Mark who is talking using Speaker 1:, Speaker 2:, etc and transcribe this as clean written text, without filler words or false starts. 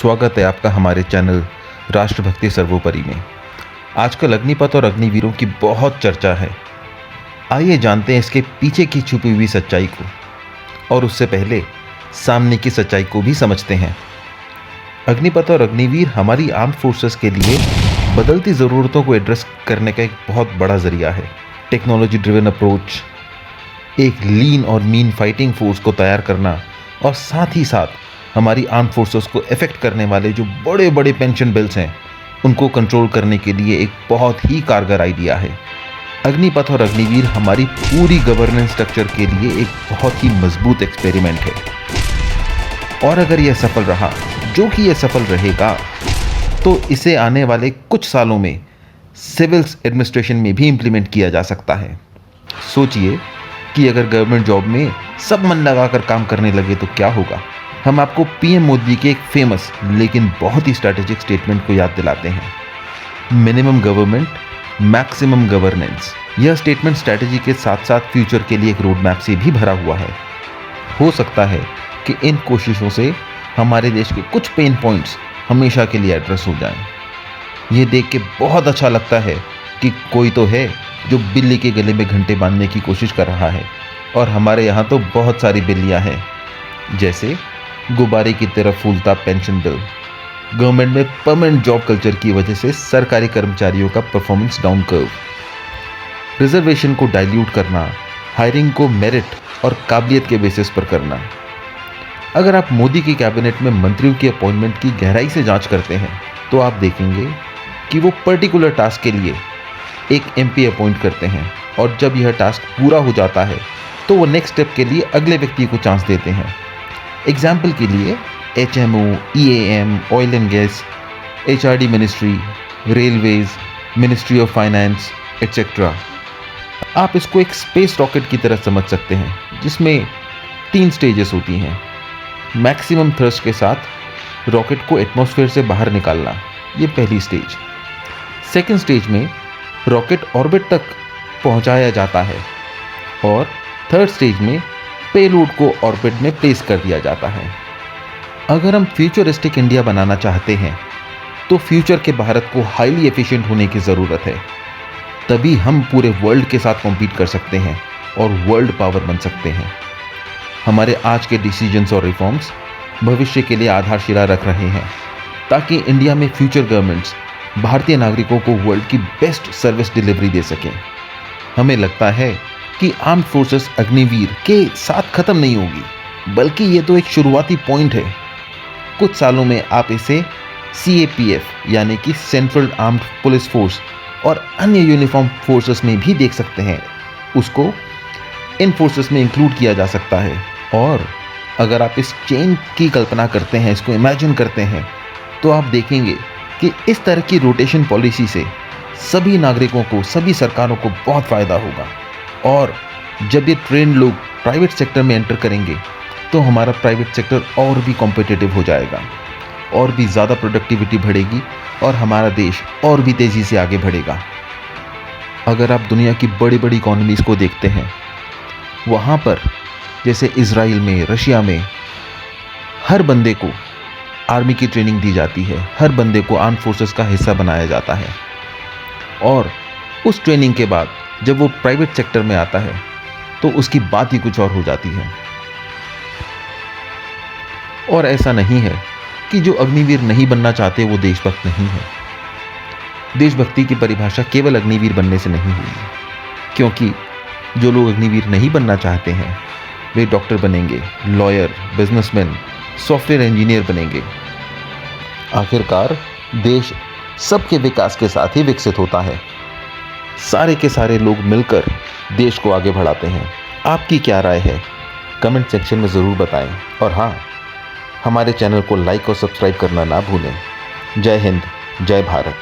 Speaker 1: स्वागत है आपका हमारे चैनल राष्ट्रभक्ति सर्वोपरि में। आजकल अग्निपथ और अग्निवीरों की बहुत चर्चा है। आइए जानते हैं इसके पीछे की छुपी हुई सच्चाई को, और उससे पहले सामने की सच्चाई को भी समझते हैं। अग्निपथ और अग्निवीर हमारी आर्म्ड फोर्सेस के लिए बदलती ज़रूरतों को एड्रेस करने का एक बहुत बड़ा ज़रिया है। टेक्नोलॉजी ड्रिवन अप्रोच, एक लीन और मीन फाइटिंग फोर्स को तैयार करना, और साथ ही साथ हमारी आर्म फोर्सेस को इफेक्ट करने वाले जो बड़े बड़े पेंशन बिल्स हैं उनको कंट्रोल करने के लिए एक बहुत ही कारगर आइडिया है। अग्निपथ और अग्निवीर हमारी पूरी गवर्नेंस स्ट्रक्चर के लिए एक बहुत ही मजबूत एक्सपेरिमेंट है, और अगर यह सफल रहा, जो कि यह सफल रहेगा, तो इसे आने वाले कुछ सालों में सिविल एडमिनिस्ट्रेशन में भी इम्प्लीमेंट किया जा सकता है। सोचिए कि अगर गवर्नमेंट जॉब में सब मन लगाकर काम करने लगे तो क्या होगा। हम आपको पीएम मोदी के एक फेमस लेकिन बहुत ही स्ट्रैटेजिक स्टेटमेंट को याद दिलाते हैं, मिनिमम गवर्नमेंट मैक्सिमम गवर्नेंस। यह स्टेटमेंट स्ट्रैटेजी के साथ साथ फ्यूचर के लिए एक रोड मैप से भी भरा हुआ है। हो सकता है कि इन कोशिशों से हमारे देश के कुछ पेन पॉइंट्स हमेशा के लिए एड्रेस हो जाएं। ये देख के बहुत अच्छा लगता है कि कोई तो है जो बिल्ली के गले में घंटे बांधने की कोशिश कर रहा है, और हमारे यहाँ तो बहुत सारी बिल्लियाँ हैं। जैसे गुब्बारे की तरह फूलता पेंशन बिल, गवर्नमेंट में परमानेंट जॉब कल्चर की वजह से सरकारी कर्मचारियों का परफॉर्मेंस डाउन कर्व, रिजर्वेशन को डाइल्यूट करना, हायरिंग को मेरिट और काबिलियत के बेसिस पर करना। अगर आप मोदी की कैबिनेट में मंत्रियों की अपॉइंटमेंट की गहराई से जांच करते हैं तो आप देखेंगे कि वो पर्टिकुलर टास्क के लिए एक एमपी अपॉइंट करते हैं, और जब यह टास्क पूरा हो जाता है तो वो नेक्स्ट स्टेप के लिए अगले व्यक्ति को चांस देते हैं। एग्जाम्पल के लिए HMO, EAM, oil and gas, HRD ministry, railways, ministry of finance etcetera. आप इसको एक स्पेस रॉकेट की तरह समझ सकते हैं, जिसमें 3 स्टेजेस होती हैं। मैक्सिमम थ्रस्ट के साथ रॉकेट को एटमॉस्फेयर से बाहर निकालना, ये पहली स्टेज। सेकेंड स्टेज में रॉकेट ऑर्बिट तक पहुंचाया जाता है, और थर्ड स्टेज में पेलोड को ऑर्बिट में प्लेस कर दिया जाता है। अगर हम फ्यूचरिस्टिक इंडिया बनाना चाहते हैं तो फ्यूचर के भारत को हाईली एफिशिएंट होने की ज़रूरत है। तभी हम पूरे वर्ल्ड के साथ कॉम्पीट कर सकते हैं और वर्ल्ड पावर बन सकते हैं। हमारे आज के डिसीजंस और रिफॉर्म्स भविष्य के लिए आधारशिला रख रहे हैं, ताकि इंडिया में फ्यूचर गवर्नमेंट्स भारतीय नागरिकों को वर्ल्ड की बेस्ट सर्विस डिलीवरी दे सकें। हमें लगता है कि आर्म्ड फोर्सेस अग्निवीर के साथ खत्म नहीं होगी, बल्कि ये तो एक शुरुआती पॉइंट है। कुछ सालों में आप इसे CAPF यानी कि सेंट्रल आर्म्ड पुलिस फोर्स और अन्य यूनिफॉर्म फोर्सेस में भी देख सकते हैं। उसको इन फोर्सेस में इंक्लूड किया जा सकता है। और अगर आप इस चेन की कल्पना करते हैं, इसको इमेजिन करते हैं, तो आप देखेंगे कि इस तरह की रोटेशन पॉलिसी से सभी नागरिकों को, सभी सरकारों को बहुत फ़ायदा होगा। और जब ये ट्रेंड लोग प्राइवेट सेक्टर में एंटर करेंगे तो हमारा प्राइवेट सेक्टर और भी कॉम्पिटिटिव हो जाएगा, और भी ज़्यादा प्रोडक्टिविटी बढ़ेगी, और हमारा देश और भी तेज़ी से आगे बढ़ेगा। अगर आप दुनिया की बड़ी बड़ी इकोनॉमीज़ को देखते हैं, वहाँ पर जैसे इजराइल में, रशिया में, हर बंदे को आर्मी की ट्रेनिंग दी जाती है, हर बंदे को आर्म फोर्सेस का हिस्सा बनाया जाता है, और उस ट्रेनिंग के बाद जब वो प्राइवेट सेक्टर में आता है तो उसकी बात ही कुछ और हो जाती है। और ऐसा नहीं है कि जो अग्निवीर नहीं बनना चाहते वो देशभक्त नहीं है। देशभक्ति की परिभाषा केवल अग्निवीर बनने से नहीं हुई, क्योंकि जो लोग अग्निवीर नहीं बनना चाहते हैं वे डॉक्टर बनेंगे, लॉयर, बिजनेसमैन, सॉफ्टवेयर इंजीनियर बनेंगे। आखिरकार देश सबके विकास के साथ ही विकसित होता है। सारे के सारे लोग मिलकर देश को आगे बढ़ाते हैं। आपकी क्या राय है? कमेंट सेक्शन में ज़रूर बताएं, और हाँ, हमारे चैनल को लाइक और सब्सक्राइब करना ना भूलें। जय हिंद, जय भारत।